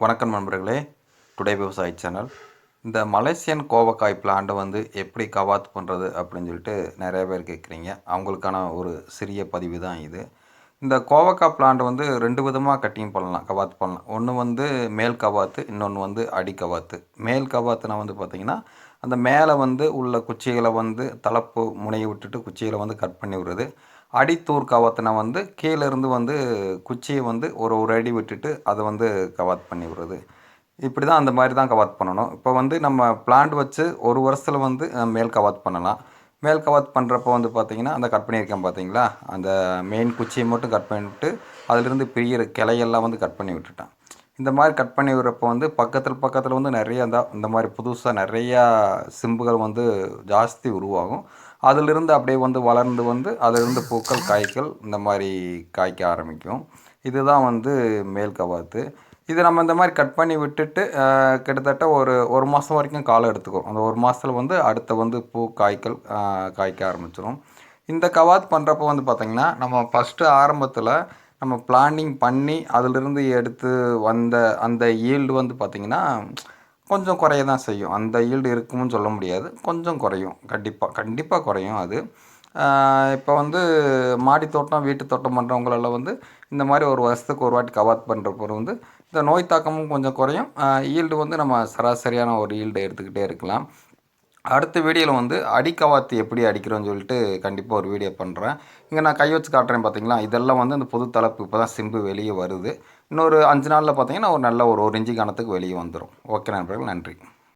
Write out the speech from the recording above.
வணக்கம் நண்பர்களே. டுடே விவசாயி சேனல். இந்த மலேசியன் கோவக்காய் பிளான்ட்டை வந்து எப்படி கவாத் பண்ணுறது அப்படின்னு சொல்லிட்டு நிறைய பேர் கேட்குறீங்க. அவங்களுக்கான ஒரு சிறிய பதிவு தான் இது. இந்த கோவக்காய் பிளான்ட் வந்து 2 விதமாக கட்டிங் பண்ணலாம், கவாத் பண்ணலாம். ஒன்று வந்து மேல் கவாத்து, இன்னொன்று வந்து அடி கவாத்து. மேல் கவாத்துனா வந்து பார்த்திங்கன்னா, அந்த மேலே வந்து உள்ள குச்சிகளை வந்து தலப்பு முனையை விட்டுட்டு குச்சிகளை வந்து கட் பண்ணி விடுறது. அடித்தூர் கவாத்துனா வந்து கீழேருந்து வந்து குச்சியை வந்து ஒரு ஒரு அடி விட்டுட்டு அதை வந்து கவாத் பண்ணி விடுறது. இப்படி தான் அந்த மாதிரி தான் கவாத் பண்ணணும். இப்போ வந்து நம்ம பிளான்ட் வச்சு ஒரு வருஷத்தில் வந்து மேல் கவாத் பண்ணலாம். மேல் கவாத் பண்ணுறப்போ வந்து பார்த்திங்கன்னா, அந்த கட் பண்ணியிருக்கேன் பார்த்தீங்களா, அந்த மெயின் குச்சியை மட்டும் கட் பண்ணிவிட்டு அதிலிருந்து பிரியிற கிளையெல்லாம் வந்து கட் பண்ணி விட்டுட்டேன். இந்த மாதிரி கட் பண்ணி விடுறப்போ வந்து பக்கத்தில் வந்து நிறைய இந்த மாதிரி புதுசாக நிறையா சிம்புகள் வந்து ஜாஸ்தி உருவாகும். அதிலிருந்து அப்படியே வந்து வளர்ந்து வந்து அதிலிருந்து பூக்கள் காய்கள் இந்த மாதிரி காய்க்க ஆரம்பிக்கும். இதுதான் வந்து மேல் கவாத்து. இது நம்ம இந்த மாதிரி கட் பண்ணி விட்டுட்டு கிட்டத்தட்ட ஒரு மாதம் வரைக்கும் காலம் எடுத்துக்கும். அந்த ஒரு மாதத்தில் வந்து அடுத்த வந்து பூ காய்கள் காய்க்க ஆரம்பிச்சிடும். இந்த கவாத் பண்ணுறப்போ வந்து பார்த்திங்கன்னா, நம்ம ஃபஸ்ட்டு ஆரம்பத்தில் நம்ம பிளானிங் பண்ணி அதிலிருந்து எடுத்து வந்த அந்த ஈல்டு வந்து பார்த்திங்கன்னா, கொஞ்சம் குறைய தான் செய்யும். அந்த ஈல்டு இருக்கும்னு சொல்ல முடியாது, கொஞ்சம் குறையும். கண்டிப்பாக குறையும் அது. இப்போ வந்து மாடி தோட்டம், வீட்டு தோட்டம் பண்ணுறவங்களெல்லாம் வந்து இந்த மாதிரி ஒரு வருஷத்துக்கு ஒரு வாட்டி கவாத் பண்ணுறப்போ வந்து இந்த நோய் தாக்கமும் கொஞ்சம் குறையும். ஈல்டு வந்து நம்ம சராசரியான ஒரு ஈல்டு எடுத்துக்கிட்டே இருக்கலாம். அடுத்த வீடியோவில் வந்து அடிக்கவாத்து எப்படி அடிக்கிறோன்னு சொல்லிட்டு கண்டிப்பாக ஒரு வீடியோ பண்ணுறேன். இங்கே நான் கை வச்சு காட்டுறேன் பார்த்தீங்களா, இதெல்லாம் வந்து இந்த புது தலைப்பு இப்போ தான் சிம்பு வெளியே வருது. இன்னொரு 5 நாளில் பார்த்தீங்கன்னா ஒரு நல்ல ஒரு 1 இன்ச்சு கனத்துக்கு வெளியே வந்துடும். ஓகே நண்பர்கள், நன்றி.